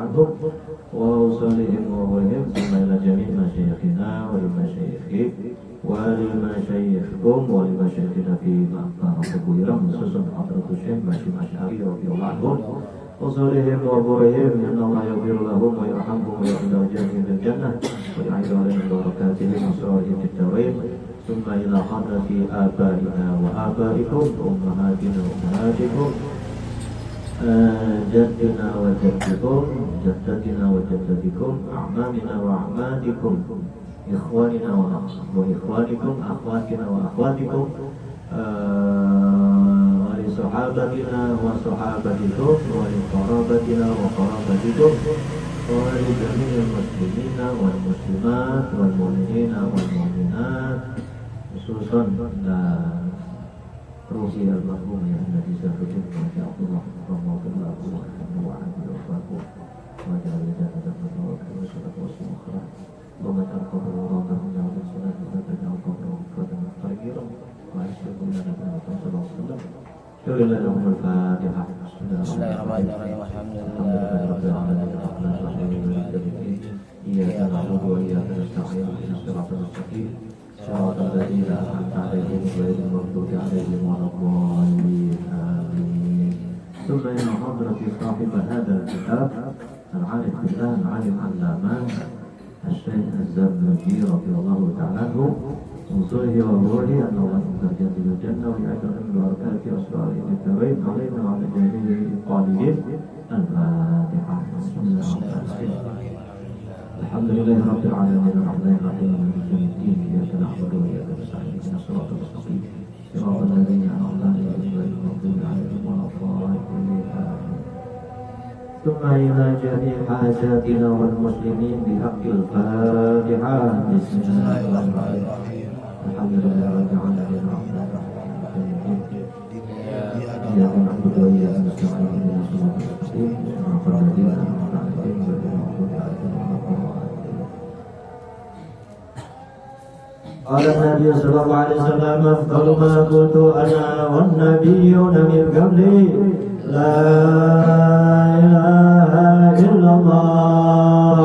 عنهم وأوصالهم وغيرهم ثم إلى جميع مشايخنا ولمشايخهم ولمشايخكم ولمشايخنا في مقام كبيرة خصوصا حضرة الشيخ ماشي أشعري رضي الله عنهم وصالحهم وغيرهم أن الله يغفر لهم ويرحمهم ويغفر جميعا في الجنة ويعيد عليهم بركاتهم وسرورهم في الدارين ثم إلى حضرة آبائنا وآبائكم أمهاتنا وأمهاتكم جدنا وجدكم جدتنا وجدتكم أعمامنا وأعماتكم إخواننا وإخوانكم أخواتنا وأخواتكم ولصحابتنا وصحابتكم ولقرابتنا وقرابتكم ولجميع المسلمين والمسلمات والمؤمنين والمؤمنات خصوصا روحي المرحوم يا الذي سافرتم يا عبد الله رحمه الله وعنه ووفاكم وجعل الجنة مثواكم وصلاة وسلام أخرى وما تركه روضهم يا رب الصلاة وتجعل قبرهم فاتم خيرا وأشهدكم لنا بأن صلى الله عليه وسلم شكرا لكم الفاتحة بسم الله الرحمن الرحيم الحمد لله رب العالمين الرحمن الرحيم إياك نعبد وإياك نستعين اهدنا الصراط المستقيم صراط الذين أنعمت عليهم غير المغضوب عليهم ولا الضالين آمين. ثم إلى حضرة صاحب هذا الكتاب العارف بالله العالم العلامة الشيخ الزرنوجي رضي الله تعالى عنه وصله وروحه أن الله يرجع إلى الجنة ويعيد من بركاته وأسراره الكريم علينا وعلى جميع القائلين الفاتحة. بسم الله الرحمن الرحيم الحمد لله رب العالمين الرحمن الرحيم مالك يوم الدين إياك نعبد وإياك نستعين اهدنا الصراط المستقيم صراط الذين أنعمت عليهم غير المغضوب عليهم ولا الضالين آمين. ثم إلى جميع حاجاتنا والمسلمين بحق الفاتحة. بسم الله الرحمن الرحيم الحمد لله رب العالمين الرحمن الرحيم إياك نعبد وإياك نستعين اهدنا الصراط المستقيم صراط الذين أنعمت عليهم غير المغضوب عليهم ولا الضالين. قال النبي صلى الله عليه وسلم أفضل ما كنت أنا والنبيون من قبلي لا إله إلا الله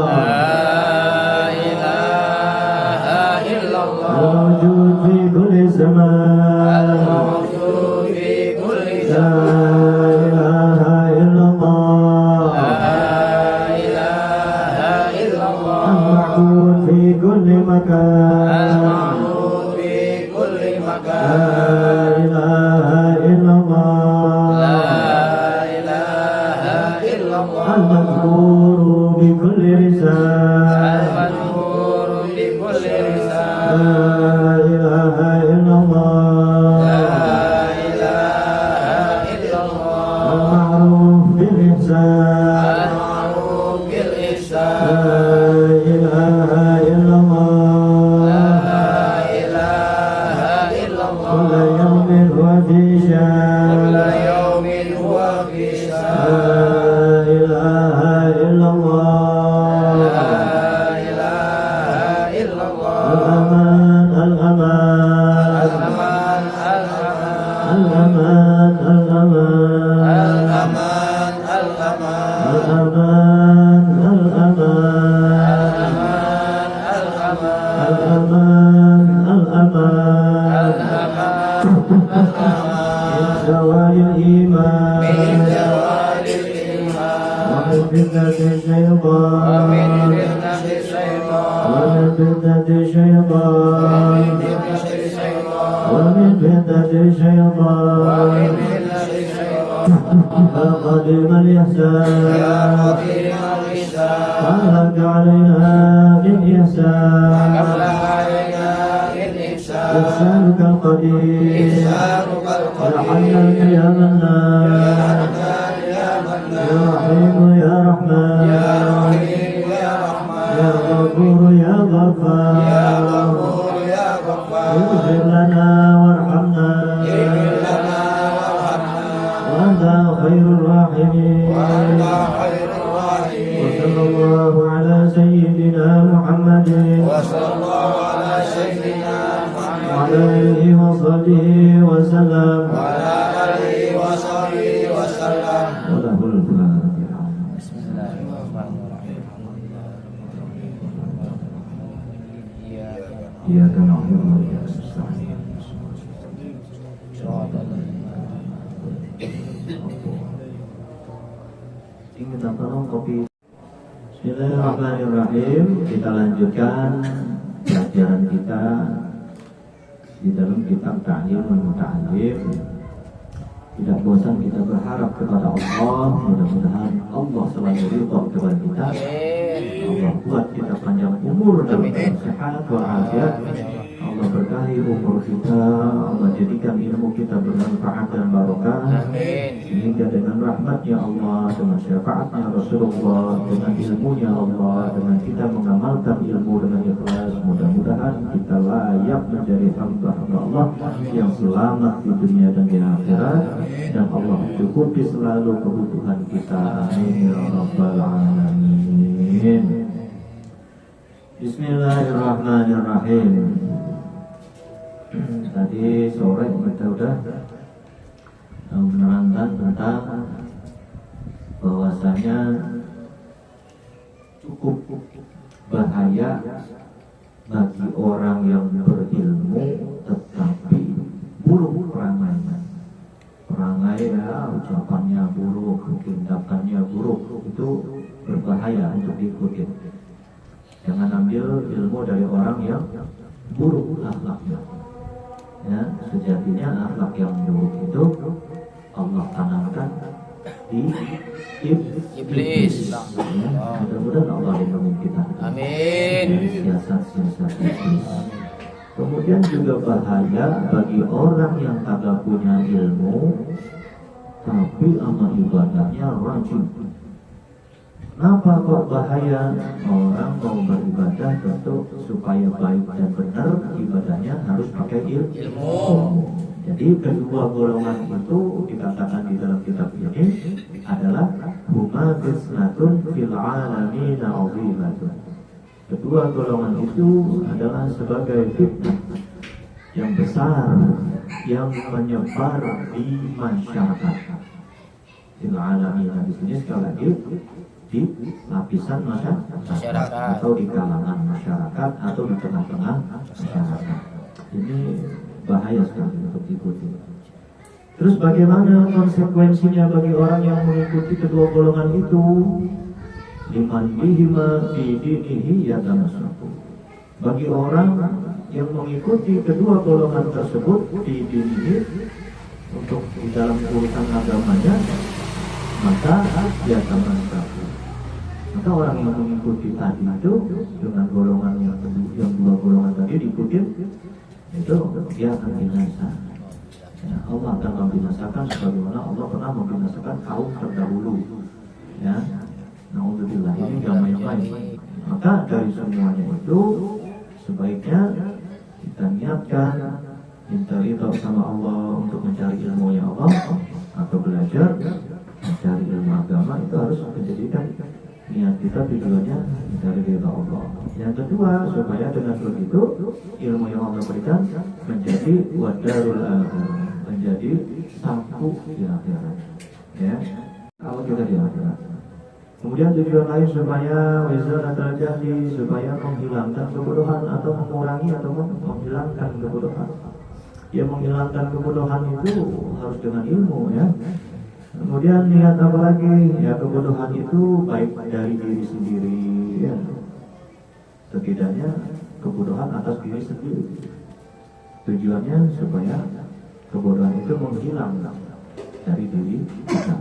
الموجود في كل زمان لا إله إلا الله المعبود في كل مكان لا إله إلا الله المذكور بكل لسان لا إله إلا الله المعروف بالإحسان لا إله إلا الله كل يوم هو في شان لا إله إلا الله الأمان الأمان الأمان من زوال الإيمان ومن فتنة الشيطان ومن فتنة الشيطان ومن فتنة الشيطان يا قديم الإحسان أهلك علينا بالإحسان إحسانك القدير يا حنان يا منان يا رحيم يا رحمن يا غفور يا غفار اغفر لنا وارحمنا وأنت خير الراحمين وصلى الله على سيدنا محمد وعلى آله وصحبه وسلم وله الفاتحة. بسم الله الرحمن minta tolong kopi. Bismillahirrahmanirrahim. Kita lanjutkan pelajaran kita di dalam kitab Ta'limul Muta'allim. Tidak bosan kita berharap kepada Allah, mudah-mudahan Allah selalu ridha kepada kita. Allah buat kita panjang umur dan sehat walafiat. Allah berkahi umur kita, Allah jadikan ilmu kita bermanfaat dan barokah. Sehingga dengan rahmatnya Allah, dengan syafaatnya Rasulullah, dengan ilmunya Allah, dengan kita mengamalkan ilmu dengan ikhlas, mudah-mudahan kita layak menjadi hamba-hamba Allah yang selamat di dunia dan di akhirat, dan Allah cukupi selalu kebutuhan kita. Amin ya rabbal alamin. Bismillahirrahmanirrahim. Tadi sore kita udah menerangkan tentang bahwasanya cukup bahaya bagi orang yang berilmu tetapi buruk perangai ya, ucapannya buruk, tindakannya buruk, itu berbahaya untuk diikuti. Jangan ambil ilmu dari orang yang buruk akhlaknya. Ya, sejatinya akhlak yang buruk itu Allah tanamkan di iblis. Ya, mudah-mudahan Allah lindungi kita. Amin. Dari siasat-siasat iblis. Kemudian juga bahaya bagi orang yang kagak punya ilmu tapi amal ibadahnya rajin. Kenapa kok bahaya? Orang mau beribadah tentu supaya baik dan benar, ibadahnya harus pakai ilmu. Jadi kedua golongan itu dikatakan di dalam kitab ini adalah huma fitnatun fil alamin azimatun. Kedua golongan itu adalah sebagai fitnah yang besar yang menyebar di masyarakat. Fil alamin, di sini sekali lagi di lapisan masyarakat atau di kalangan masyarakat atau di tengah-tengah masyarakat. Ini bahaya sekali untuk diikuti. Terus bagaimana konsekuensinya bagi orang yang mengikuti kedua golongan itu? Liman bihima fi dinihi yatamassaku. Bagi orang yang mengikuti kedua golongan tersebut di dinihi, untuk di dalam urusan agamanya, maka yatamassaku. Maka orang yang mengikuti tadi itu dengan golongan yang dua golongan tadi diikuti, itu dia akan binasa. Ya, Allah akan membinasakan sebagaimana Allah pernah membinasakan kaum terdahulu. Ya, naudzubillah, ini gak main-main. Maka dari semuanya itu sebaiknya kita niatkan minta ridha sama Allah untuk mencari ilmunya Allah, atau belajar mencari ilmu agama. Itu harus menjadikan niat kita tujuannya dari ridha Allah. Yang kedua, supaya dengan begitu ilmu yang Allah berikan menjadi wadarul akhirah, menjadi saku di akhirat. Ya, kalau kita di akhirat. Kemudian tujuan lain supaya wizar atau jahli, supaya menghilangkan kebodohan atau mengurangi atau menghilangkan kebodohan. Ya, menghilangkan kebodohan itu harus dengan ilmu, ya. Kemudian lihat apa lagi? Ya, kebodohan itu baik dari diri sendiri, ya. Setidaknya kebodohan atas diri sendiri. Tujuannya supaya kebodohan itu menghilang dari diri kita.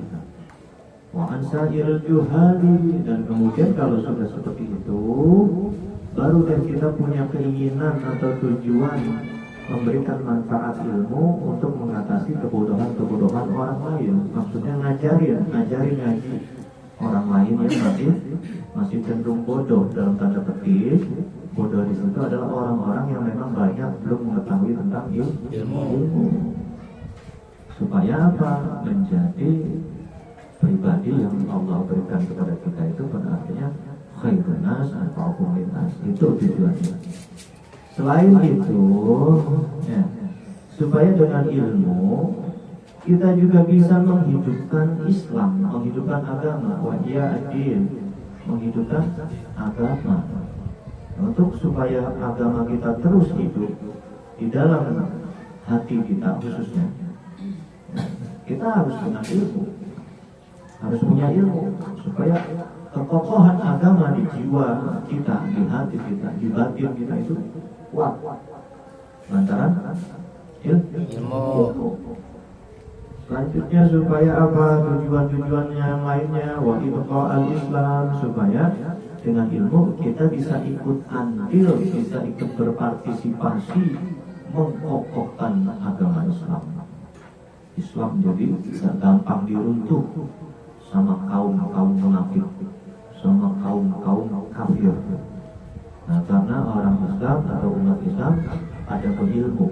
Wa ansairul juhali, dan kemudian kalau sudah seperti itu, baru dan kita punya keinginan atau tujuan memberikan manfaat ilmu untuk mengatasi kebodohan-kebodohan orang lain. Maksudnya ngajarin ngaji orang lain yang masih cenderung bodoh, dalam tanda petik. Bodoh di situ adalah orang-orang yang memang banyak belum mengetahui tentang ilmu. Supaya apa? Menjadi pribadi yang Allah berikan kepada kita itu pada akhirnya khairun nas anfa'uhum linnas. Itu tujuannya. Selain itu, ya, supaya dengan ilmu kita juga bisa menghidupkan Islam, menghidupkan agama, menghidupkan agama. Untuk supaya agama kita terus hidup di dalam hati kita khususnya, kita harus dengan ilmu. harus punya ilmu supaya kekokohan agama di jiwa kita, di hati kita, di batin kita itu kuat. Lantaran ilmu. Selanjutnya supaya apa? Tujuan-tujuan yang lainnya wa ibqa'al Islam, supaya dengan ilmu kita bisa ikut andil, bisa ikut berpartisipasi mengokohkan agama Islam. Islam jadi bisa gampang diruntuh sama kaum munafik, sama kaum kafir. Nah, karena orang Islam atau umat Islam ada berilmu,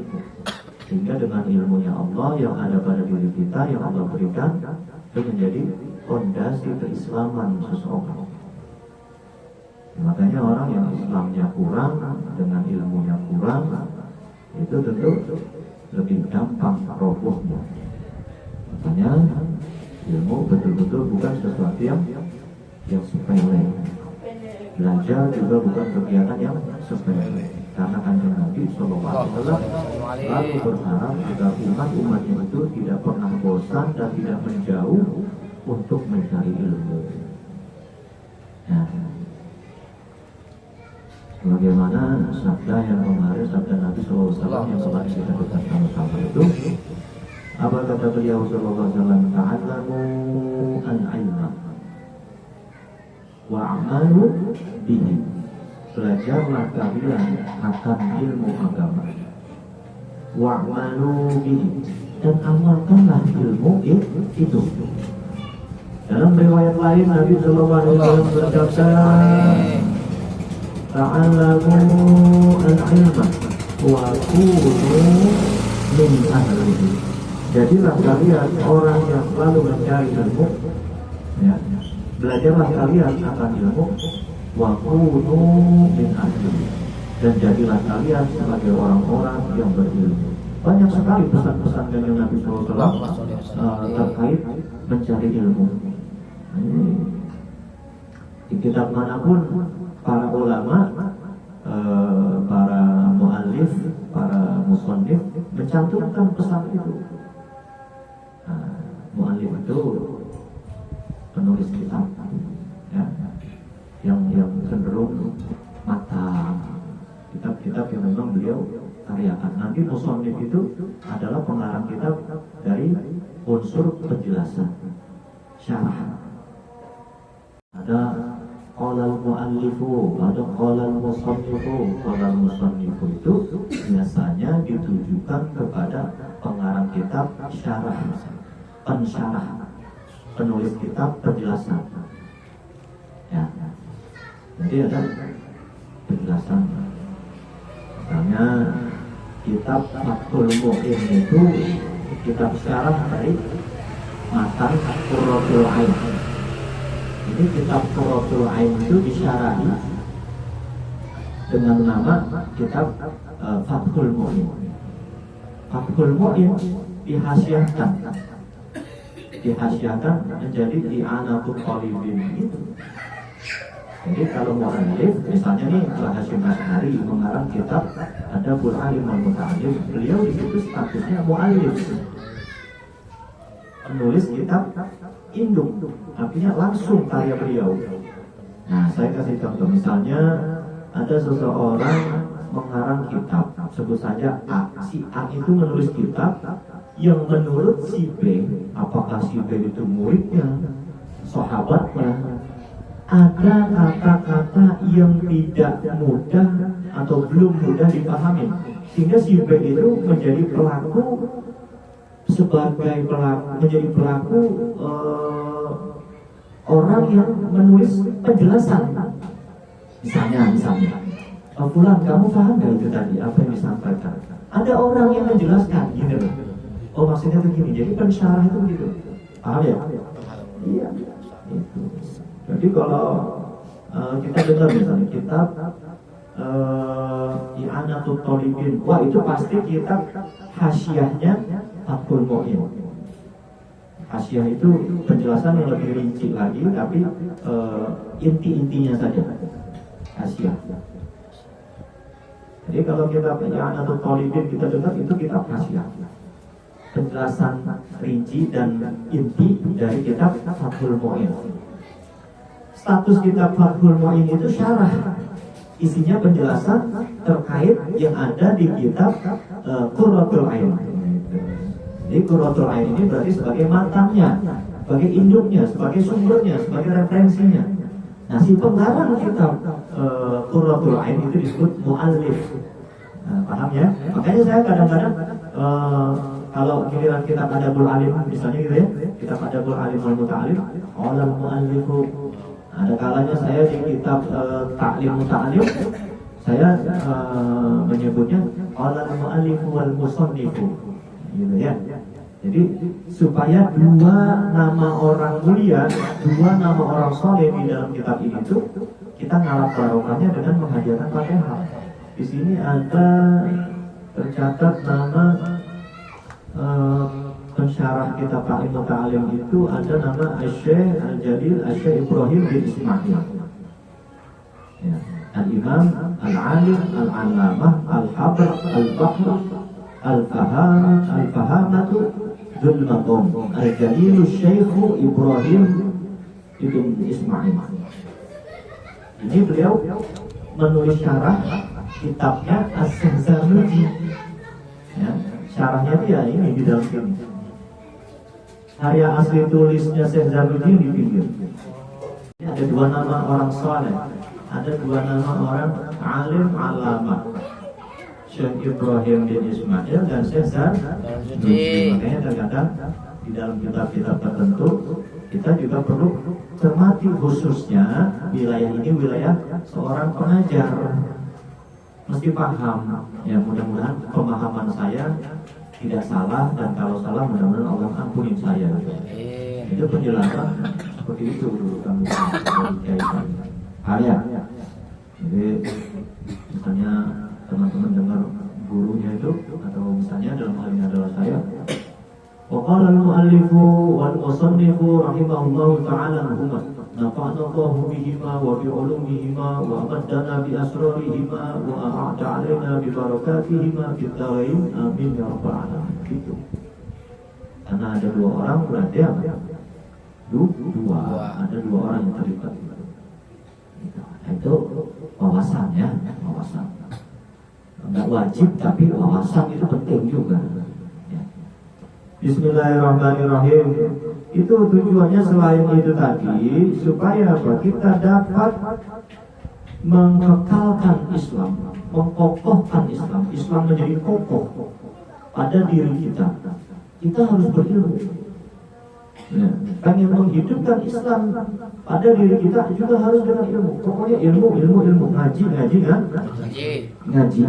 sehingga dengan ilmunya Allah yang ada pada diri kita, yang Allah berikan, itu menjadi fondasi keislaman seseorang. Makanya orang yang Islamnya kurang, dengan ilmunya kurang, itu tentu lebih gampang robohnya. Makanya ilmu betul-betul bukan sesuatu yang sepele. Belajar juga bukan kegiatan yang sepele. Karena Kanjeng Nabi SAW selalu berharap agar umat-umatnya itu tidak pernah bosan dan tidak menjauh untuk mencari ilmu. Nah, bagaimana sabda yang kemarin, sabda Nabi SAW yang kemarin kita dengar sama-sama itu, apa kata beliau SAW? Ta'allamu al-ilma wa'amalu bihi. Belajarlah kalian akan ilmu agama, wa'amalu bihi, dan amalkanlah ilmu itu. Dalam riwayat lain Nabi SAW berkata, ta'allamu al-ilma wa kunu min ahlihi. Jadilah kalian orang yang selalu mencari ilmu, ya. Belajarlah kalian akan ilmu, wa kunu min ahlihi, dan jadilah kalian sebagai orang-orang yang berilmu. Banyak sekali pesan-pesan dari Nabi SAW terkait mencari ilmu. Di kitab manapun para ulama, para muallif, para musannif mencantumkan pesan itu. Muallif itu penulis kitab, ya, yang cenderung matang, kitab-kitab yang memang beliau karyakan. Nanti musannif itu adalah pengarang kitab dari unsur penjelasan, syarah. Ada qolal muallifu, ada qolal musannifu. Qolal musannifu itu biasanya ditujukan kepada pengarang kitab, syarah, pensyarah, penulis kitab, penjelasan. Ya. Jadi ada penjelasan. Misalnya kitab Fathul Mu'in itu kitab syarah dari matan Qurratul Ain. Ini kitab Qurratul Ain itu disyarahi dengan nama kitab Fathul Mu'in. Fathul Mu'in dihasiahkan menjadi i'anatul talibin itu. Jadi kalau mu'allif, misalnya nih Mbah Hasyim Asy'ari mengarang kitab Adabul Alim wal Muta'allim, beliau di situ statusnya mu'allif, penulis kitab induk, artinya langsung karya beliau. Nah, saya kasih contoh, misalnya ada seseorang mengarang kitab, sebut saja A. Si A itu menulis kitab yang menurut si B, apakah si B itu muridnya, sahabatnya, ada kata-kata yang tidak mudah atau belum mudah dipahami, sehingga si B itu menjadi pelaku, menjadi pelaku orang yang menulis penjelasan. Misalnya, Fulan, kamu paham gak itu tadi apa yang disampaikan? Ada orang yang menjelaskan, gini loh. Oh, maksudnya begini. Jadi pensyarah itu begitu. Paham ya? Iya. Itu. Jadi kalau kita dengar misalnya kitab I'anatul Talibin, wah itu pasti kitab hasyiahnya Fathul Mu'in. Hasyiah itu penjelasan yang lebih rinci lagi, tapi inti-intinya saja hasyiah. Jadi kalau kita I'anatul Talibin kita dengar itu kitab hasyiah, penjelasan rinci dan inti dari kitab Fathul Mu'in. Status kitab Fathul Mu'in itu syarah, isinya penjelasan terkait yang ada di kitab Qurratul Ain. Jadi Qurratul Ain ini berarti sebagai matanya, sebagai induknya, sebagai sumbernya, sebagai referensinya. Nah, si pengarang kitab Qurratul Ain itu disebut mu'allif. Paham ya? Makanya saya kadang-kadang kalau giliran kitab Adabul Alim misalnya gitu ya, kitab Adabul Alim wal Muta'alim, qala al-mu'allifu. Ada kalanya saya di kitab Ta'lim Muta'alim saya menyebutnya qala al-mu'allifu wal musannifu. Gitu ya. Jadi supaya dua nama orang mulia, dua nama orang soleh di dalam kitab ini tuh kita ngalap barokahnya dengan menghadiahkan Fatihah. Di sini ada tercatat nama pensyarah kitab Ta'lim Muta'alim itu ada nama Asy-Syaikh Al-Jadil Asy-Syaikh Ibrahim bin Ismail. Ya. Al-Imam Al-Alim Al-Allamah Al-Habr Al-Bahr Al-Fahamatu Dzul Maqam Al-Jalil Syekh Ibrahim bin Ismail. Ini beliau menulis syarah kitabnya As-Sahzanuji. Ya, syarahnya dia ini di dalam sini. Karya asli tulisnya Sahzanuji di pinggir. Ini ada dua nama orang saleh, ada dua nama orang alim alama, Syekh Ibrahim bin Ismail dan Syekh Sahzanuji. Makanya terkadang di dalam kitab-kitab tertentu kita juga perlu cermati, khususnya wilayah ini wilayah seorang pengajar. Mesti paham, ya mudah-mudahan pemahaman saya tidak salah, dan kalau salah mudah-mudahan Allah ampuni saya. Itu penjelasan seperti itu dulu kami kaitkan. Ya. Jadi misalnya teman-teman dengar gurunya itu, atau misalnya dalam hal ini adalah saya. Waqala al-mu'allifu wal musannifu rahimahullahu ta'ala anhuma nafa'na Allahu bihima wa bi ulumihima wa amaddana bi asrarihima wa a'ta 'alaina bi barakatihima fid dharain amin ya rabbal alamin. Gitu. Karena ada dua orang berarti apa? Dua. Ada dua orang yang terlibat. Itu wawasan ya, wawasan. Enggak wajib tapi wawasan itu penting juga. Bismillahirrahmanirrahim. Itu tujuannya selain itu tadi supaya apa? Kita dapat mengekalkan Islam, mengkokohkan Islam. Islam menjadi kokoh pada diri kita. Kita harus berilmu. Ya, pengen menghidupkan Islam pada diri kita juga harus dengan ilmu. Pokoknya ilmu, ngaji kan? Ngaji.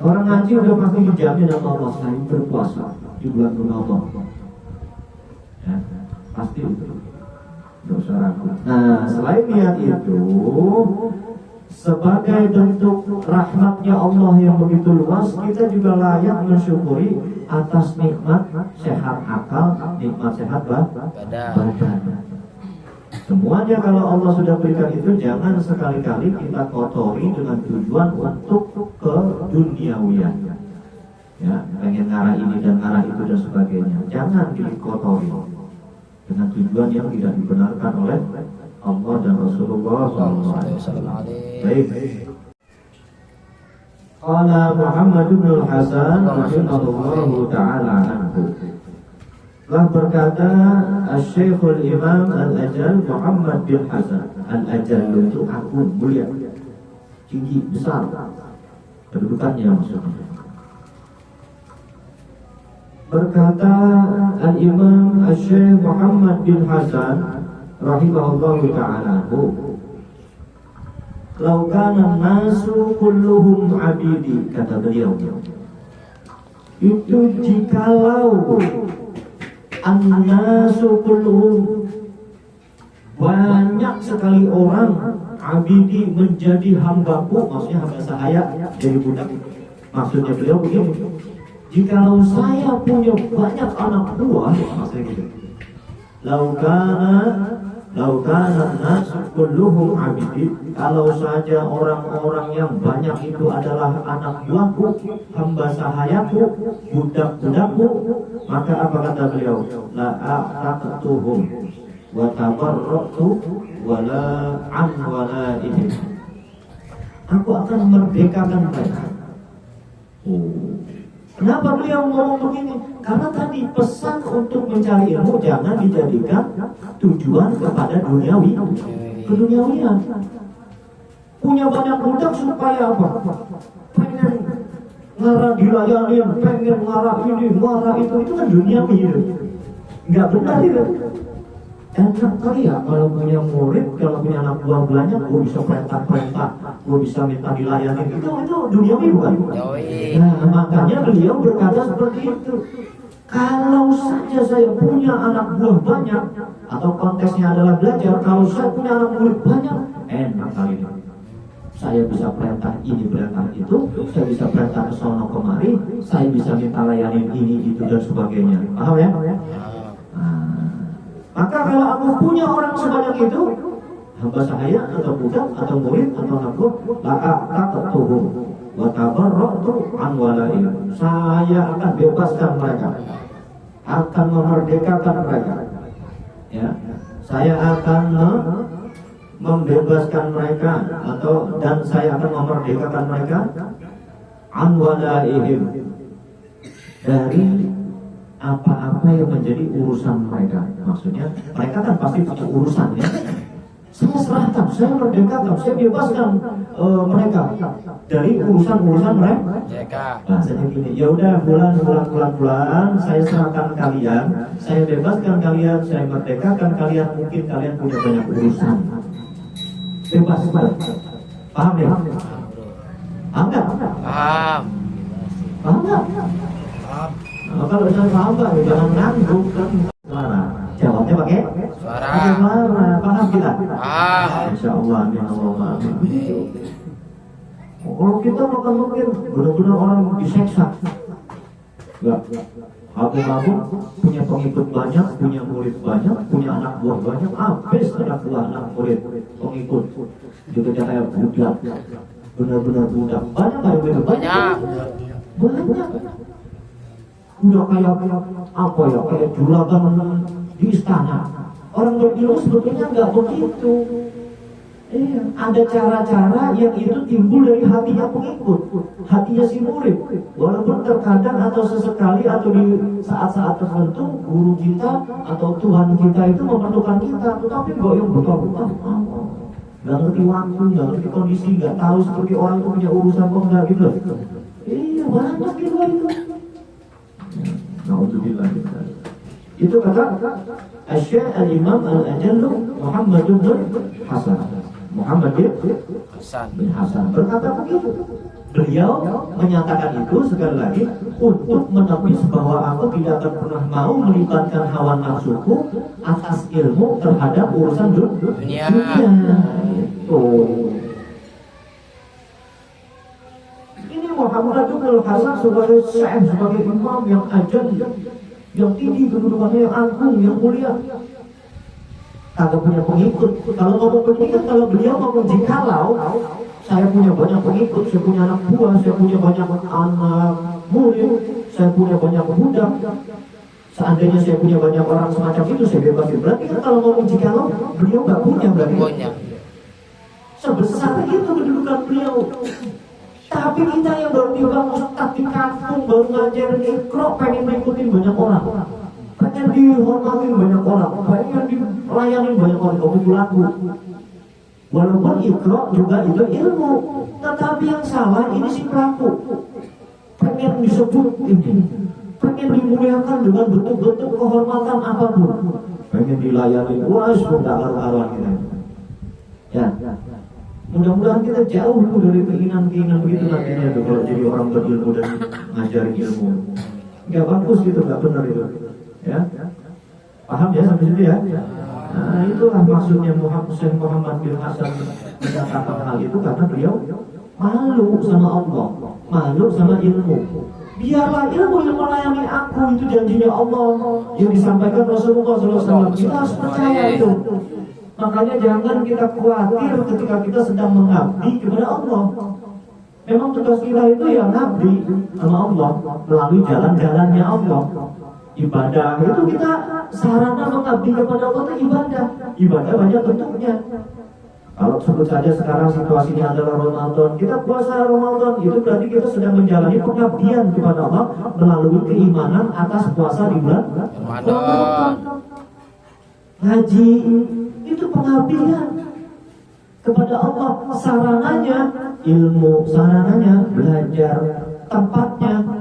Orang ngaji udah pasti dijamin sama Allah selain berpuasa di bulan Ramadan. Ya, pasti itu. Dosa ragu. Nah, selain niat itu, sebagai bentuk rahmatnya Allah yang begitu luas, kita juga layak mensyukuri atas nikmat sehat akal, nikmat sehat badan. Semuanya kalau Allah sudah berikan itu, jangan sekali-kali kita kotori dengan tujuan untuk ke duniawian. Ya, pengen ngarah ini dan ngarah itu dan sebagainya. Jangan dikotori dengan tujuan yang tidak dibenarkan oleh Allah dan Rasulullah SAW. Baik. Qala Muhammad bin Al-Hasan rahimahullahu ta'ala anhu. Telah berkata Asy-Syekhul Imam Al-Ajal Muhammad bin Hasan. Al-Ajal itu agung, mulia, tinggi, besar kedudukannya maksudnya. Berkata Al-Imam Asy-Syekh Muhammad bin Hasan rahimahullahu ta'ala, "Lau kana nasu kulluhum abidi," kata beliau, itu jikalau an-nasu kulluhum, banyak sekali orang, abidi menjadi hambaku, maksudnya hamba sahaya, jadi budak. Maksudnya beliau begini, jikalau saya punya banyak anak buah, maksudnya gitu. Laukana nasu kulluhum abidi, kalau saja orang-orang yang banyak itu adalah anak buahku, hamba sahayaku, budak-budakku, Maka apa kata beliau? La a'taqtuhum wa tabarra'tu wa la an walaihim. Aku akan merdekakan mereka. Kenapa beliau ngomong begini? Karena tadi pesan untuk mencari ilmu jangan dijadikan tujuan kepada duniawi, keduniawian. Punya banyak budak supaya apa? Pengen ngarah dilayanin, pengen ngarah ini, ngarah itu kan duniawi itu. Nggak benar itu. Enak kali ya kalau punya murid, kalau punya anak buah banyak, gue bisa perintah, gue bisa minta dilayanin. Itu duniawi bukan? Nah, makanya beliau berkata seperti itu. Kalau saja saya punya anak buah banyak, atau konteksnya adalah belajar, kalau saya punya anak murid banyak, enak kali ini. Saya bisa perintah ini, perintah itu, saya bisa perintah ke sono kemari, saya bisa minta layanin ini, itu dan sebagainya. Paham ya? Maka kalau aku punya orang sebanyak itu, hamba saya atau budak atau murid atau anak buah, la'aqatuhum wa tabarra'tu an walaihim. Saya akan bebaskan mereka, akan memerdekakan mereka. Ya, saya akan membebaskan mereka dan saya akan memerdekakan mereka an walaihim dari apa-apa yang menjadi urusan mereka. Maksudnya mereka kan pasti punya urusan ya. Saya serahkan, saya merdekakan, saya bebaskan mereka dari urusan-urusan mereka. Bahasanya gini, ya udah bulan, saya serahkan kalian, saya bebaskan kalian, saya merdekakan kalian. Mungkin kalian punya banyak urusan. Bebas. Paham ya? Paham nggak? Paham. Paham nggak? Paham. Nah, kalau jangan paham nggak, jangan ngangguk kan. Suara. Jawabnya pakai suara. Pakai suara. Paham kita? Paham. Insya Allah. Kalau kita makan mungkin benar-benar orang diseksa. Enggak. Aku punya pengikut banyak, punya murid banyak, punya anak buah banyak, habis anak buah, anak murid, pengikut. Juga kayak budak. Benar-benar budak. Banyak kayak begitu? Banyak. Udah kayak apa ya, kayak juragan di istana. Orang berilmu sebetulnya nggak begitu. Ada cara-cara yang itu timbul dari hatinya pengikut, hatinya si murid. Walaupun terkadang atau sesekali atau di saat-saat tertentu guru kita atau Tuhan kita itu memerlukan kita, tetapi nggak yang betul-betul nggak ngerti waktu, nggak ngerti kondisi, nggak tahu seperti orang itu punya urusan apa enggak gitu. Banyak di luar itu. Na'udzubillah. Itu kata Asy-Syaikh Al-Imam Al-Ajallu Muhammad bin Hasan. Muhammad bin Hasan berkata begitu. Beliau menyatakan itu sekali lagi untuk menepis bahwa aku tidak akan pernah mau melibatkan hawa nafsuku atas ilmu terhadap urusan dunia. Ini Muhammad bin Hasan sebagai syekh, sebagai imam yang ajar, yang tinggi kedudukannya, yang agung, yang mulia. Kagak punya pengikut. Kalau ngomong begini kan, kalau beliau ngomong jikalau saya punya banyak pengikut, saya punya anak buah, saya punya banyak anak murid, saya punya banyak budak, seandainya saya punya banyak orang semacam itu, saya bebasin. Berarti kan kalau ngomong jikalau beliau nggak punya, berarti sebesar itu kedudukan beliau. Tapi kita yang baru tiba ustadz di kampung, baru ngajarin Iqra, pengen ngikutin banyak orang, pengen dihormatin banyak orang, pengen dilayanin banyak orang, itu laku. Walaupun Iqra juga itu ilmu, tetapi yang salah ini si pelaku. Pengen disebut ini, pengen dimuliakan dengan bentuk-bentuk kehormatan apapun, pengen dilayani, wah sudah karu-karuan kita. Ya, mudah-mudahan kita jauh dari keinginan-keinginan begitu nantinya tuh kalau jadi orang berilmu dan ngajarin ilmu. Gak bagus gitu, gak benar itu. Ya, paham ya sampai situ ya? Nah, itulah maksudnya Syekh Muhammad bin Hasan menyatakan hal itu karena beliau malu sama Allah, malu sama ilmu. Biarlah ilmu yang melayani aku, itu janjinya Allah yang disampaikan Rasulullah SAW. Kita harus percaya itu. Makanya jangan kita khawatir ketika kita sedang mengabdi kepada Allah. Memang tugas kita itu ya ngabdi sama Allah melalui jalan-jalannya Allah. Ibadah itu kita sarana mengabdi kepada Allah itu ibadah. Ibadah banyak bentuknya. Kalau sebut saja sekarang situasinya adalah Ramadan, kita puasa Ramadan, itu berarti kita sedang menjalani pengabdian kepada Allah melalui keimanan atas puasa di bulan Ramadan. Ngaji itu pengabdian kepada Allah, sarananya ilmu, sarananya belajar, tempatnya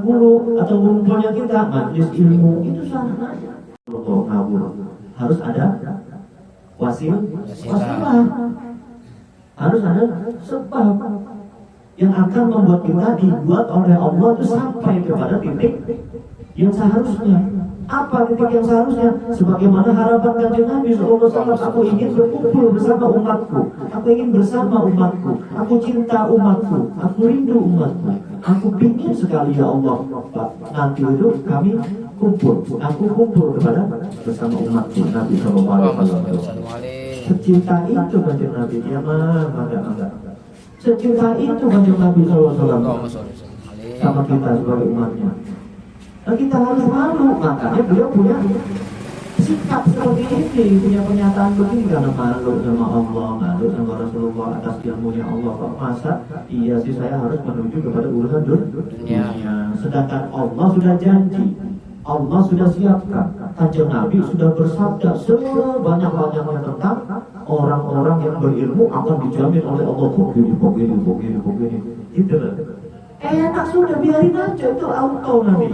guru atau ngumpulnya kita majelis ilmu, itu sarananya. Untuk ngabur harus ada wasilah, harus ada sebab yang akan membuat kita dibuat oleh Allah itu sampai kepada titik yang seharusnya. Apa titik yang seharusnya? Sebagaimana harapan Kanjeng Nabi SAW, aku ingin berkumpul bersama umatku, aku ingin bersama umatku, aku cinta umatku, aku rindu umatku, aku ingin sekali ya Allah, Pak, nanti itu kami kumpul, aku kumpul kepada bersama umatku. Nabi SAW secinta itu Kanjeng Nabi, dia enggak. Secinta itu Kanjeng Nabi SAW sama kita sebagai umatnya. Nah, kita harus malu, makanya beliau punya sikap seperti ini, punya pernyataan begini karena malu sama Allah, malu sama Rasulullah atas ilmunya Allah. Kok masa iya sih saya harus menuju kepada urusan dunia? Sedangkan Allah sudah janji, Allah sudah siapkan. Kanjeng Nabi sudah bersabda sebanyak-banyaknya tentang orang-orang yang berilmu akan dijamin oleh Allah. Begini. Itu loh. Enak sudah, biarin aja, itu auto Nabi.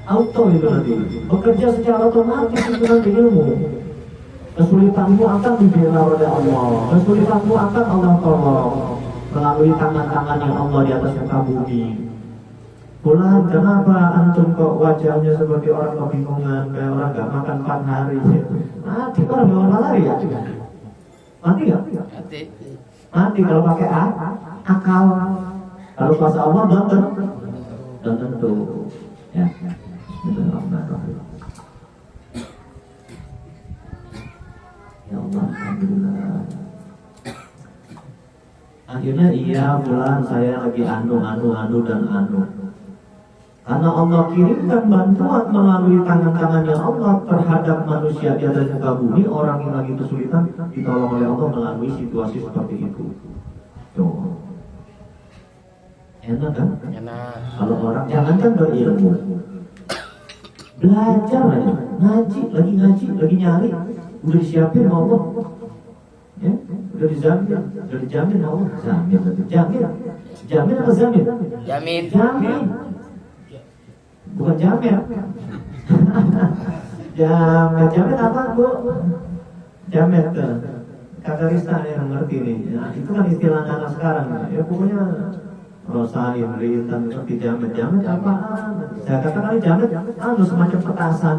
Auto itu nanti bekerja secara otomatis itu nanti ilmu. Kesulitanmu akan dibela oleh Allah, kesulitanmu akan Allah tolong melalui tangan-tangan yang Allah di atas muka bumi. Bulan, kenapa antum kok wajahnya seperti orang kebingungan, kayak orang gak makan 4 hari? Mati orang gak malari ya? Mati gak? Mati kalau pakai akal. Kalau kuasa Allah belum tentu. Ya. Bismillahirrahmanirrahim. Ya Allah, alhamdulillah. Akhirnya iya bulan saya lagi anu. Karena Allah kirimkan bantuan melalui tangan-tangannya Allah terhadap manusia di atas muka bumi, orang yang lagi kesulitan ditolong oleh Allah melalui situasi seperti itu. Tuh. Enak kan? Enak. Kalau orang jangankan berilmu, belajar aja, ngaji, lagi nyari, udah disiapin Allah, ya, udah dijamin Allah, jamin apa zamin? Jamin, bukan jamin. Jamin apa Bu? Jamin tuh, Kakak Rista yang ngerti nih, ya, itu kan istilah anak sekarang, ya pokoknya. Rosain, Rintan, jamin apaan? Saya katakan jamin, semacam petasan.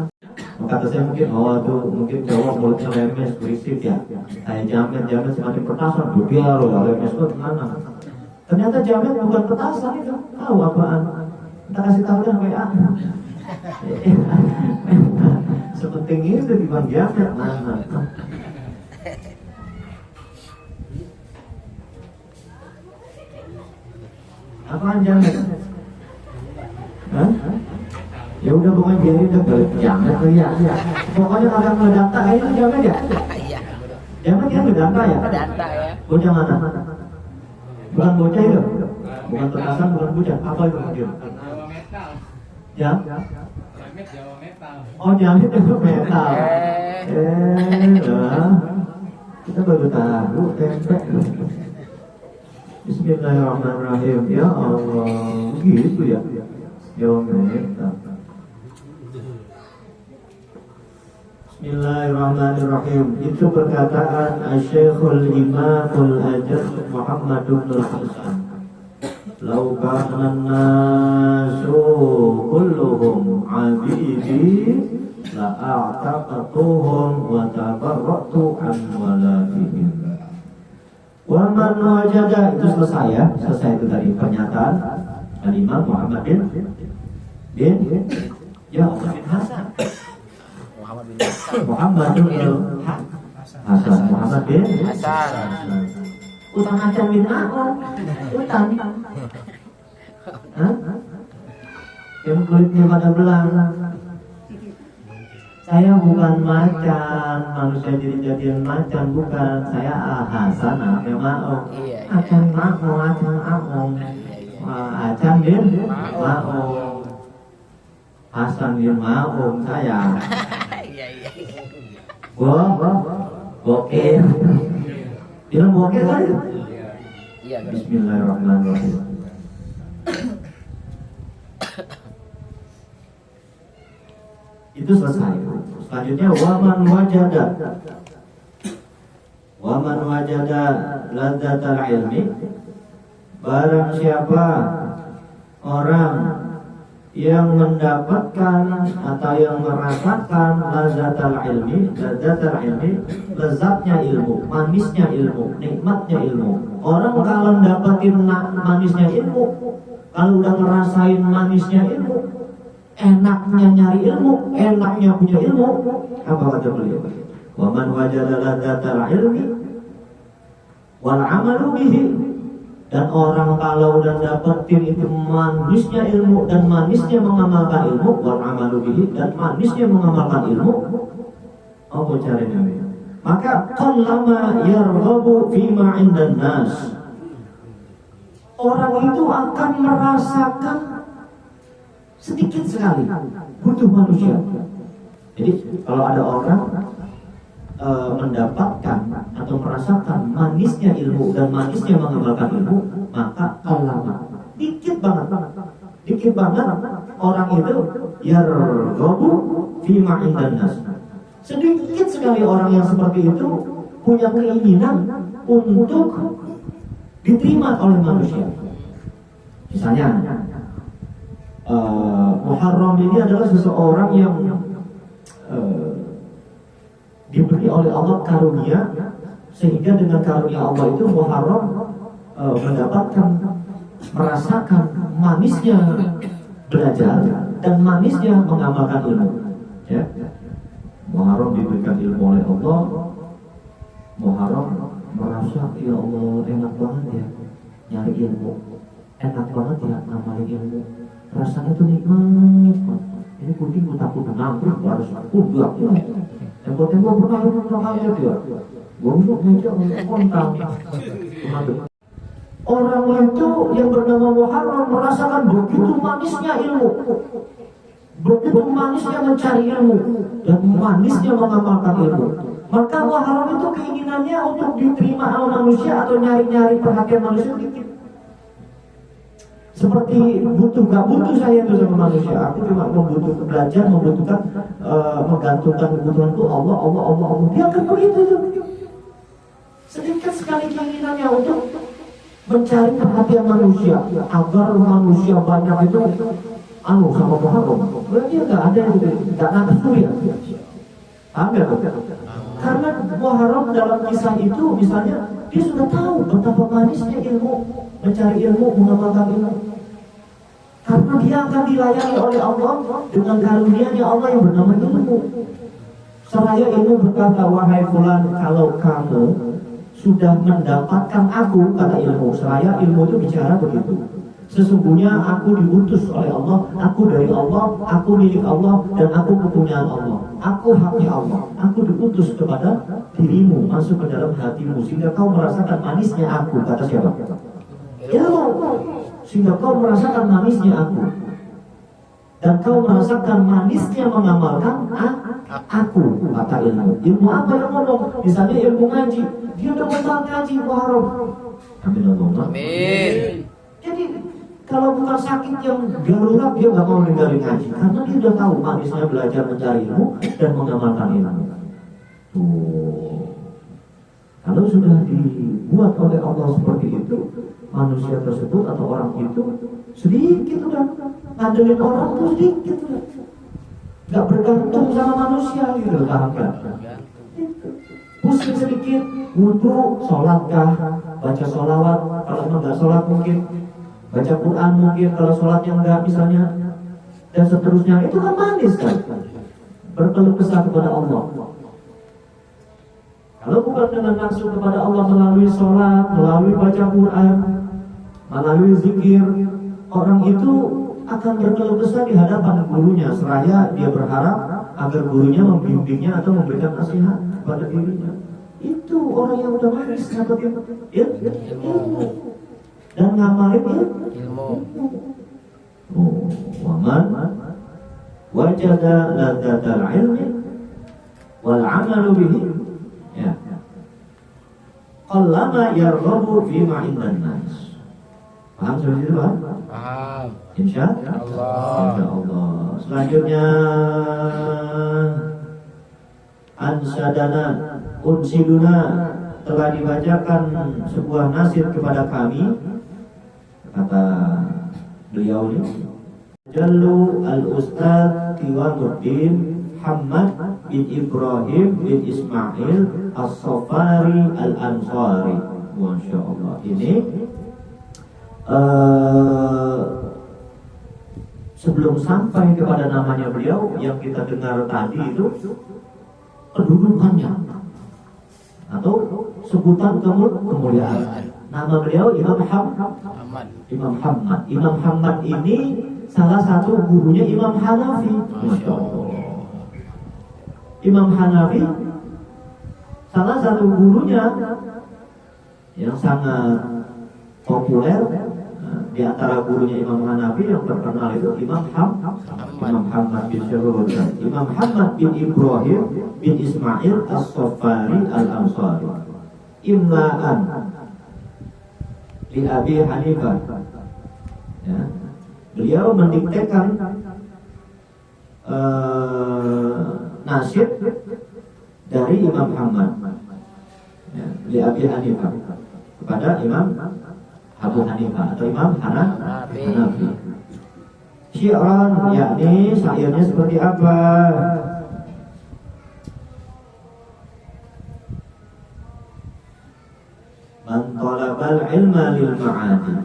Kata saya mungkin cowok mulutnya lemes, berisik ya. Saya jamin semacam petasan. Biar loh, lemes itu mana? Ternyata jamin bukan petasan itu. Tahu apaan? Kita kasih tahu dah WA. Sepenting itu di bang jamin mana? Apaan jamet? Hah? Ya udah pokoknya biarin udah balik jamet ya. Pokoknya kagak ngedata itu jamet ya? Iya. Jamet kan ngedata ya? Ngedata ya. Bocah mana? Bukan bocah itu? Bukan petasan, bukan bocah. Apa itu mungkin? Ya? Oh jamet itu metal. Kita baru tahu tempe. Bismillahirrahmanirrahim. Ya Allah, gitu ya. Ya Allah. Bismillahirrahmanirrahim. Itu perkataan Asy-Syekhul Imamul Ajaz Muhammad bin Hasan. Lau kana an-nasu kulluhum 'abidi la a'taqtuhum wa tabarra'tu an waladihim. Wa man wajada, itu selesai ya, selesai itu tadi pernyataan Al-Imam Muhammad bin Hasan. Muhammad bin Hasan. Utang acan bin Aon. Utang. yang kulitnya pada belang. Saya bukan macan, manusia jadi-jadian macan, bukan. Saya Hasan memang acan mau acan aong, acan bin maong, Hasan bin maong saya. Bokeh, bilang bokeh kan? Bismillahirrahmanirrahim. Itu selesai. Selanjutnya waman wajada ladzatal ilmi, barang siapa orang yang mendapatkan atau yang merasakan ladzatal ilmi, lezatnya ilmu, manisnya ilmu, nikmatnya ilmu. Orang kalau dapatin manisnya ilmu, kalau udah ngerasain manisnya ilmu, enaknya nyari ilmu, enaknya punya ilmu, apa kata beliau? Wa man wajada ladzatal ilmi wal amalu bihi, dan orang kalau udah dapetin itu manisnya ilmu dan manisnya mengamalkan ilmu, wal amalu bihi, dan manisnya mengamalkan ilmu, apa caranya? Maka qallama yarghabu fima 'indan nas, orang itu akan merasakan sedikit sekali butuh manusia. Jadi kalau ada orang mendapatkan atau merasakan manisnya ilmu dan manisnya mengamalkan ilmu, maka lama dikit banget orang itu yarghabu fima 'indan nas. Sedikit sekali orang yang seperti itu punya keinginan untuk diterima oleh manusia. Misalnya Muharram ini adalah seseorang yang diberi oleh Allah karunia, sehingga dengan karunia Allah itu Muharram mendapatkan, merasakan manisnya belajar dan manisnya mengamalkan ilmu. Ya. Muharram diberikan ilmu oleh Allah. Muharram merasa, ya Allah enak banget ya nyari ilmu, enak banget ya ngamalin ilmu, rasanya tuh nikmat. Ini kucing gue takut nangkruk harus kudak ya. Tembok-tembok pernah kaget ya. Gosok meja kontang. Orang itu yang bernama Muharram merasakan begitu manisnya ilmu, begitu manisnya mencari ilmu, dan manisnya mengamalkan ilmu. Maka Muharram itu keinginannya untuk diterima oleh manusia atau nyari-nyari perhatian manusia dikit. Seperti gak butuh saya itu sama manusia. Aku cuma membutuhkan belajar, membutuhkan menggantungkan kebutuhanku Allah. Dia akan begitu tuh. Sedikit sekali keinginannya untuk mencari perhatian manusia, agar manusia banyak itu sama Muharram. Berarti nggak ada itu, nggak nafsu ya. Ambil. Karena Muharram dalam kisah itu misalnya dia sudah tahu betapa manisnya ilmu, mencari ilmu, mengamalkan ilmu. Karena dia akan dilayani oleh Allah dengan karunia-Nya Allah yang bernama ilmu. Seraya ilmu berkata, wahai fulan, kalau kamu sudah mendapatkan aku, kata ilmu. Seraya ilmu itu bicara begitu. Sesungguhnya aku diutus oleh Allah, aku dari Allah, aku milik Allah, dan aku kepunyaan Allah. Aku haknya Allah. Aku diutus kepada dirimu, masuk ke dalam hatimu, sehingga kau merasakan manisnya aku. Kata siapa? Ilmu. Sehingga kau merasakan manisnya aku, dan kau merasakan manisnya mengamalkan aku. Kata ilmu. Ilmu apa yang ngomong? Misalnya ilmu ngaji. Dia udah mau ngaji Muharram. Amin. Jadi kalau bukan sakit yang darurat, dia gak mau ninggalin ngaji, karena dia udah tahu manisnya belajar mencari ilmu dan mengamalkan ilmu. Tuh. Kalau sudah dibuat oleh Allah seperti itu, manusia tersebut atau orang itu sedikit udah ngandelin orang tuh sedikit udah, gak bergantung sama manusia gitu, paham gak? Pusing sedikit, wudu, sholat kah, baca sholawat, kalau emang gak sholat mungkin baca Quran, mungkin kalau sholatnya enggak misalnya, dan seterusnya. Itu kan manis kan, berkeluh kesah kepada Allah. Kalau bukan dengan langsung kepada Allah melalui sholat, melalui baca Quran, melalui zikir, orang itu akan berkeluh kesah di hadapan gurunya, seraya dia berharap agar gurunya membimbingnya atau memberikan nasihat kepada dirinya. Itu orang yang udah manis dapetin ilmu dan ngamalin ilmu. Waman wajada ladzatal ilmi wal amalu bihi, ya, qallama yarghabu fi ma indan nas. Paham seperti itu, Pak? Paham. Insya Allah. Selanjutnya ansadana unsiduna, telah dibacakan sebuah nasid kepada kami, kata beliau ini, Jallu al-Ustaz Qiwamuddin Muhammad bin Ibrahim bin Ismail As-Safari Al-Ansari. Masya Allah. Ini sebelum sampai kepada namanya beliau yang kita dengar tadi itu, kedudukannya atau sebutan kemuliaan. Nama beliau Imam Hamad. Imam Hamad ini salah satu gurunya Imam Hanafi. Masya Allah. Imam Hanafi salah satu gurunya yang sangat populer. Di antara gurunya Imam Hanafi yang terkenal itu Imam Hamad bin Syarul, Imam Hamad bin Ibrahim bin Ismail As-Safari Al-Ansari. Imla'an li Abi Hanifah, ya. Beliau mendiktekan nasyid dari Imam Hamad, ya, li Abi Hanifah kepada Imam Abu Hanifah atau Imam Hanafi. Syi'ran, yakni syairnya seperti apa? Man talabal ilma lil ma'adi,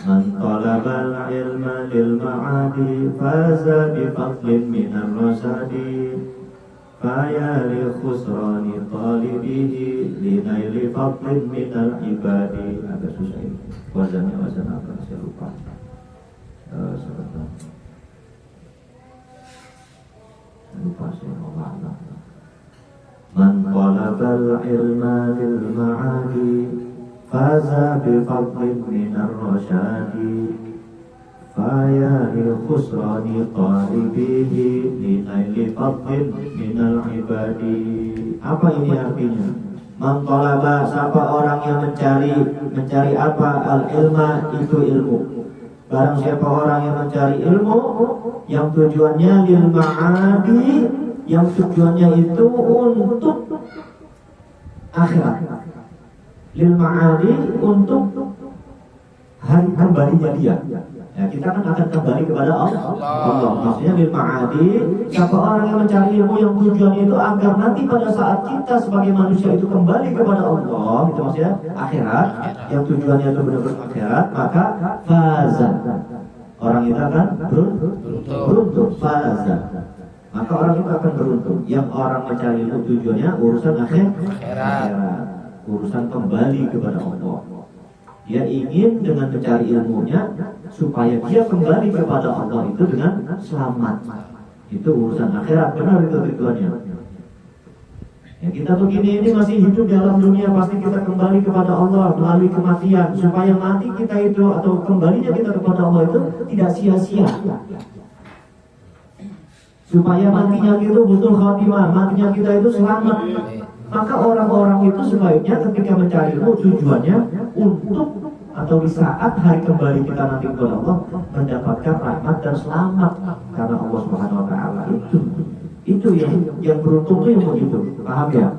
man talabal ilma lil ma'adi, faza bi fadlin minar rasadi, faya li khusrani talibihi linaili fadlin minal ibadi. Agak susah ini. Wazannya wazan apa? Saya lupa. Sebentar. Lupa saya. Allah. Man talabal ilma lil ma'adi, faza bi fadlin minar rasyadi, faya li khusrani talibihi linaili fadlin minal ibadi. Apa ini artinya? Man talaba, siapa orang yang mencari apa? Al-ilma, itu ilmu. Barang siapa orang yang mencari ilmu yang tujuannya lil ma'adi, yang tujuannya itu untuk akhirat. Lil ma'adi, untuk hari kembalinya dia. Ya, kita kan akan kembali kepada Allah. Maksudnya lil ma'adi, siapa orang yang mencari ilmu yang tujuannya itu agar nanti pada saat kita sebagai manusia itu kembali kepada Allah, itu maksudnya akhirat, yang tujuannya itu benar-benar akhirat, maka faza, orang itu akan beruntung. Faza, maka orang itu akan beruntung. Yang orang mencari ilmu tujuannya urusan akhirat, urusan kembali kepada Allah. Dia ingin dengan mencari ilmunya supaya dia kembali kepada Allah itu dengan selamat. Itu urusan akhirat, benar itu tujuannya. Ya, kita begini ini masih hidup dalam dunia, pasti kita kembali kepada Allah melalui kematian, supaya mati kita itu atau kembalinya kita kepada Allah itu tidak sia-sia. Supaya matinya itu betul khatimah, matinya kita itu selamat. Maka orang-orang itu sebaiknya ketika mencari ilmu tujuannya untuk atau di saat hari kembali kita nanti kepada Allah mendapatkan rahmat dan selamat karena Allah Subhanahu wa taala. Itu yang beruntung itu yang begitu. Paham ya?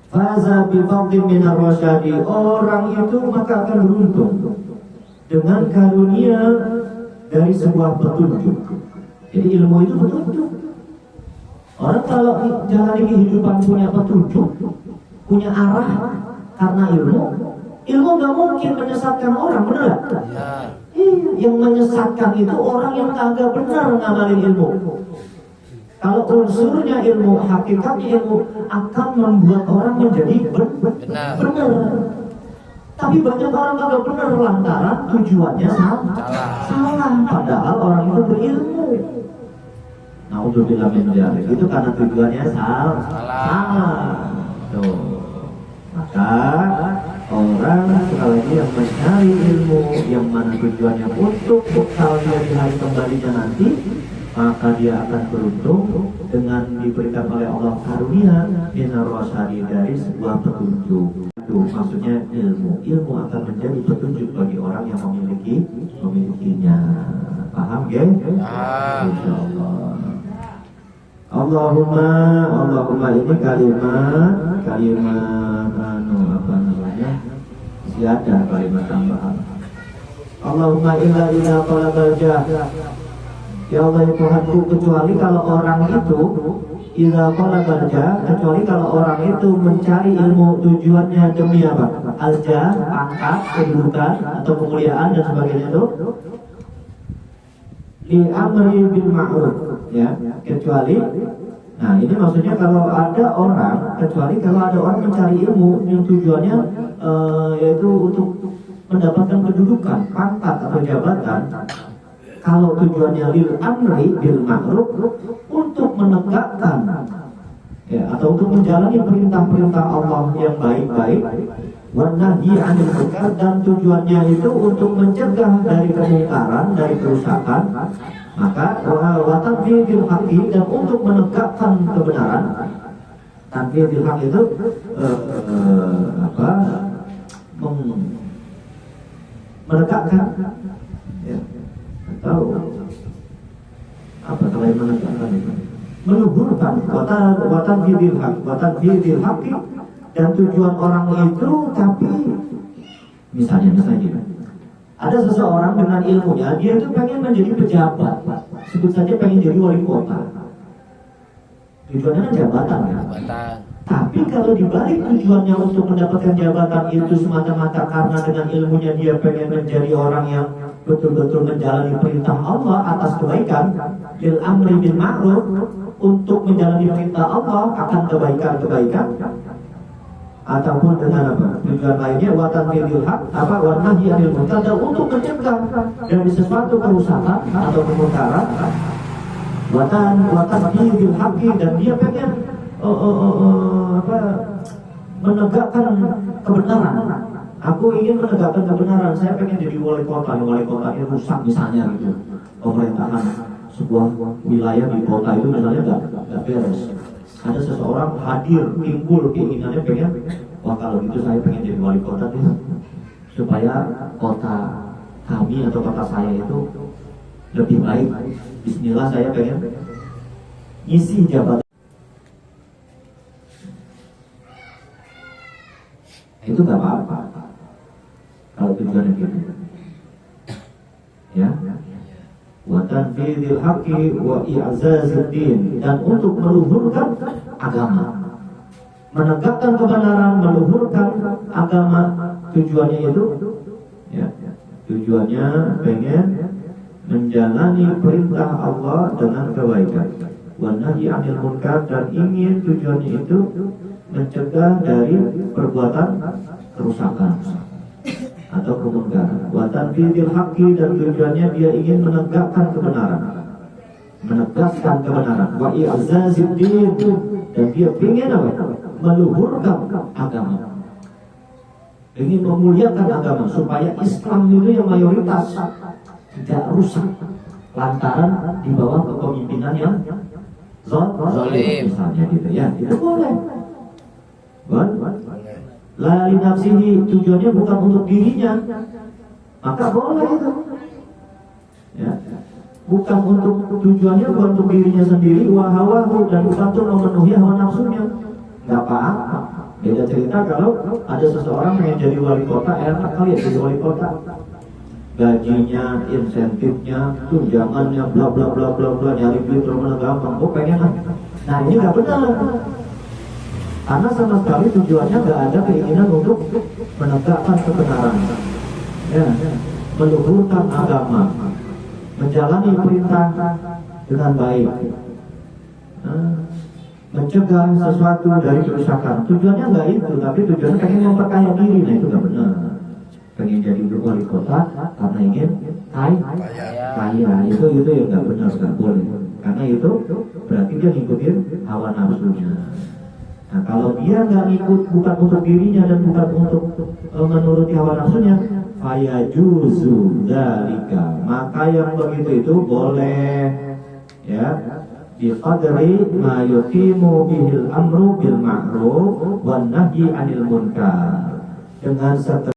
Faza bi fadlin minar rasyadi, orang itu maka akan beruntung dengan karunia dari sebuah petunjuk. Jadi ilmu itu petunjuk. Orang kalau jalani kehidupan punya petunjuk, punya arah karena ilmu nggak mungkin menyesatkan orang, benar? Yang menyesatkan itu orang yang kagak benar ngamalin ilmu. Kalau unsurnya ilmu, hakikatnya ilmu akan membuat orang menjadi benar. Tapi banyak orang kagak benar lantaran tujuannya salah. Padahal orang itu berilmu. Nah, untuk bilang itu karena tujuannya salah. Tuh. Maka orang sekali lagi yang mencari ilmu yang mana tujuannya untuk bekalnya di hari kembalinya nanti, maka dia akan beruntung dengan diberikan oleh Allah karunia minar rasyadi dari sebuah petunjuk. Itu maksudnya ilmu akan menjadi petunjuk bagi orang yang memilikinya. Paham ya? Insyaallah. Allahumma ini kalimat apa namanya? Ziyadah, kalimat tambahan. Allahumma illa talabal jah. Ya Allah ya Tuhanku, kecuali kalau orang itu kecuali kalau orang itu mencari ilmu tujuannya demi apa? Al-jah, pangkat, kedudukan atau kemuliaan dan sebagainya itu. Li amri bil ma'ruf, ya, kecuali, nah ini maksudnya kalau ada orang mencari ilmu yang tujuannya yaitu untuk mendapatkan kedudukan, pangkat atau jabatan. Kalau tujuannya lil amri bil ma'ruf, untuk menegakkan, ya, atau untuk menjalani perintah-perintah Allah yang baik-baik, wan nahyi 'anil munkar, dan tujuannya itu untuk mencegah dari kemungkaran, dari kerusakan, maka wa tanfidil haqqi, dan untuk menegakkan kebenaran. Tanfidil haqq itu menegakkan, ya, tahu apa selain menegakkan itu? Meluhurkan watanfidil haqqi, dan tujuan orang itu, tapi misalnya ada seseorang dengan ilmunya, dia itu pengen menjadi pejabat, sebut saja pengen jadi wali kota, tujuannya kan jabatan ya. Tapi kalau dibalik tujuannya untuk mendapatkan jabatan itu semata-mata karena dengan ilmunya dia pengen menjadi orang yang betul-betul menjalani perintah Allah atas kebaikan, bil amri bil ma'ruf, untuk menjalani perintah Allah akan kebaikan-kebaikan, ataupun dengan apa? Tujuan lainnya watanfidil haq, wa nahyi 'anil munkar, untuk mencegah dari sesuatu kerusakan atau kemungkaran, watanfidil haqqi, dan dia pengen menegakkan kebenaran. Aku ingin menegakkan kebenaran, saya pengen jadi wali kota ini rusak misalnya gitu. Pemerintahan sebuah wilayah di kota itu misalnya nggak beres. Ada seseorang hadir, timbul keinginannya pengen, wah kalau gitu saya pengen jadi wali kota nih, supaya kota kami atau kota saya itu lebih baik. Bismillah, saya pengen isi jabatan. Itu nggak apa-apa kalau tujuannya gitu, ya. Wa tanfidil haqqi wa i'zazid din, dan untuk meluhurkan agama, menegakkan kebenaran, meluhurkan agama. Tujuannya itu, ya, tujuannya pengen menjalani perintah Allah dengan kebaikan, wa nahyi 'anil munkar, dan ingin tujuannya itu mencegah dari perbuatan kerusakan atau kemungkaran. Wa tanfidil haqqi, dan tujuannya dia ingin menegakkan kebenaran, menegaskan kebenaran. Wa i'zazid din, dan dia ingin apa? Meluhurkan agama, ingin memuliakan agama supaya Islam itu yang mayoritas tidak rusak lantaran di bawah kepemimpinan yang zalim misalnya gitu ya. Itu boleh. La li nafsihi, tujuannya bukan untuk dirinya, maka boleh itu, ya. Bukan untuk tujuannya bukan untuk dirinya sendiri, wa hawahu, dan bukan untuk memenuhi hawa nafsunya, nggak apa-apa. Beda cerita kalau ada seseorang pengen jadi wali kota, enak kali ya jadi wali kota, gajinya, insentifnya, tunjangannya, bla bla bla bla bla, nyari duit terlalu gampang. Oh pengen, nah ini nggak benar. Karena sama sekali tujuannya nggak ada keinginan untuk menegakkan kebenaran, ya, meluhurkan agama, menjalani perintah dengan baik, mencegah sesuatu dari kerusakan. Tujuannya nggak itu, tapi tujuannya pengen memperkaya diri. Nah itu nggak benar. pengen jadi wali kota karena ingin kaya, itu yang nggak benar, nggak boleh. Karena itu berarti dia ngikutin hawa nafsunya. Nah kalau dia nggak ngikut, bukan untuk dirinya dan bukan untuk menuruti hawa nafsunya, fayajuzu dzalika, maka yang begitu itu boleh, ya, biqadri ma yuqimu bihil amru bil ma'ruf wan nahyi 'anil munkar, dengan